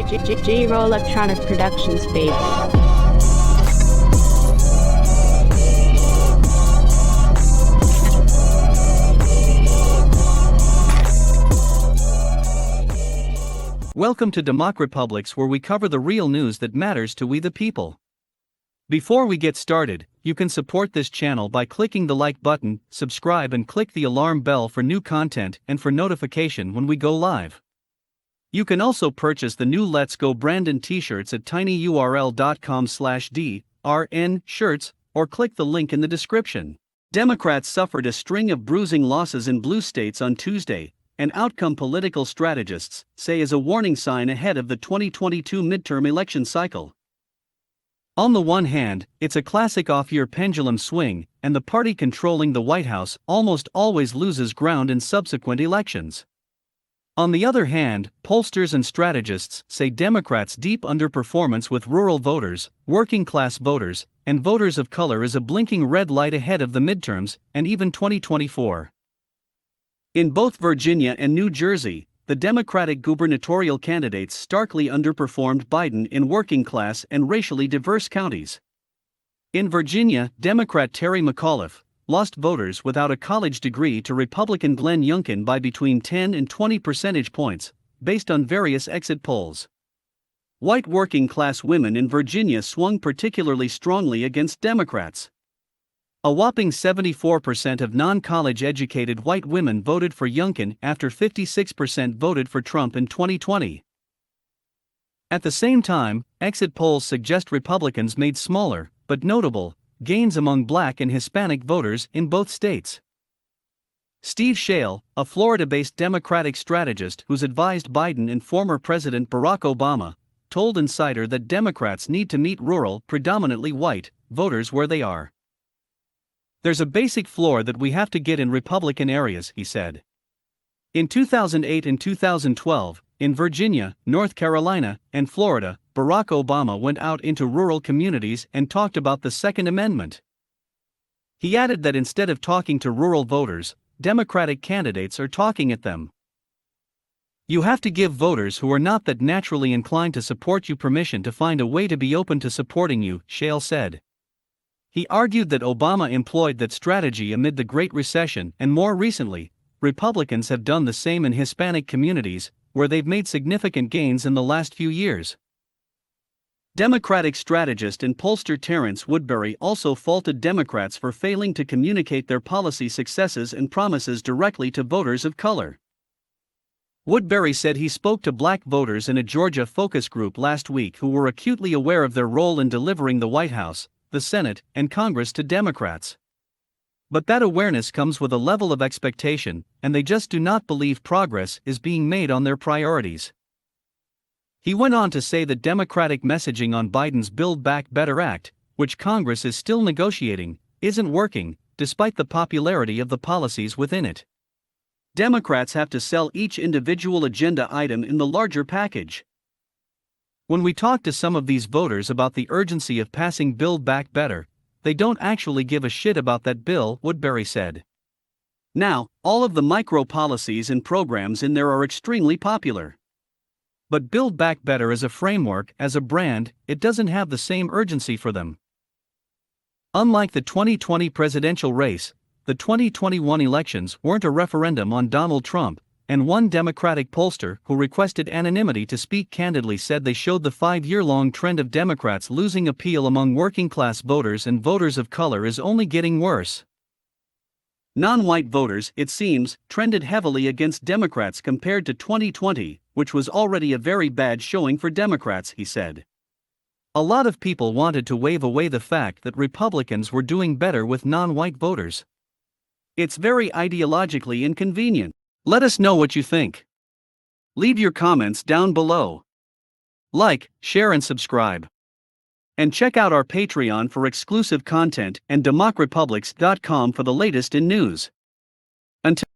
J-Roll Electronic Productions, baby. Welcome to DEMOCREPUBLIX, where we cover the real news that matters to we the people. Before we get started, you can support this channel by clicking the like button, subscribe and click the alarm bell for new content and for notification when we go live. You can also purchase the new Let's Go Brandon t-shirts at tinyurl.com/DRN-shirts or click the link in the description. Democrats suffered a string of bruising losses in blue states on Tuesday, an outcome political strategists say is a warning sign ahead of the 2022 midterm election cycle. On the one hand, it's a classic off-year pendulum swing, and the party controlling the White House almost always loses ground in subsequent elections. On the other hand, pollsters and strategists say Democrats' deep underperformance with rural voters, working-class voters, and voters of color is a blinking red light ahead of the midterms and even 2024. In both Virginia and New Jersey, the Democratic gubernatorial candidates starkly underperformed Biden in working-class and racially diverse counties. In Virginia, Democrat Terry McAuliffe lost voters without a college degree to Republican Glenn Youngkin by between 10 and 20 percentage points, based on various exit polls. White working-class women in Virginia swung particularly strongly against Democrats. A whopping 74% of non-college educated white women voted for Youngkin after 56% voted for Trump in 2020. At the same time, exit polls suggest Republicans made smaller, but notable, gains among Black and Hispanic voters in both states. Steve Shale, a Florida-based Democratic strategist who's advised Biden and former President Barack Obama, told Insider that Democrats need to meet rural, predominantly white, voters where they are. There's a basic floor that we have to get in Republican areas, he said. In 2008 and 2012, in Virginia, North Carolina, and Florida, Barack Obama went out into rural communities and talked about the Second Amendment. He added that instead of talking to rural voters, Democratic candidates are talking at them. You have to give voters who are not that naturally inclined to support you permission to find a way to be open to supporting you, Shale said. He argued that Obama employed that strategy amid the Great Recession, and more recently, Republicans have done the same in Hispanic communities, where they've made significant gains in the last few years. Democratic strategist and pollster Terrence Woodbury also faulted Democrats for failing to communicate their policy successes and promises directly to voters of color. Woodbury said he spoke to Black voters in a Georgia focus group last week who were acutely aware of their role in delivering the White House, the Senate, and Congress to Democrats. But that awareness comes with a level of expectation, and they just do not believe progress is being made on their priorities. He went on to say that Democratic messaging on Biden's Build Back Better Act, which Congress is still negotiating, isn't working, despite the popularity of the policies within it. Democrats have to sell each individual agenda item in the larger package. When we talk to some of these voters about the urgency of passing Build Back Better, they don't actually give a shit about that bill, Woodbury said. Now, all of the micro policies and programs in there are extremely popular. But Build Back Better as a framework, as a brand, it doesn't have the same urgency for them. Unlike the 2020 presidential race, the 2021 elections weren't a referendum on Donald Trump, and one Democratic pollster who requested anonymity to speak candidly said they showed the 5-year-long trend of Democrats losing appeal among working-class voters and voters of color is only getting worse. Non-white voters, it seems, trended heavily against Democrats compared to 2020, which was already a very bad showing for Democrats, he said. A lot of people wanted to wave away the fact that Republicans were doing better with non-white voters. It's very ideologically inconvenient. Let us know what you think. Leave your comments down below. Like, share and subscribe. And check out our Patreon for exclusive content and DEMOCREPUBLIX.com for the latest in news. Until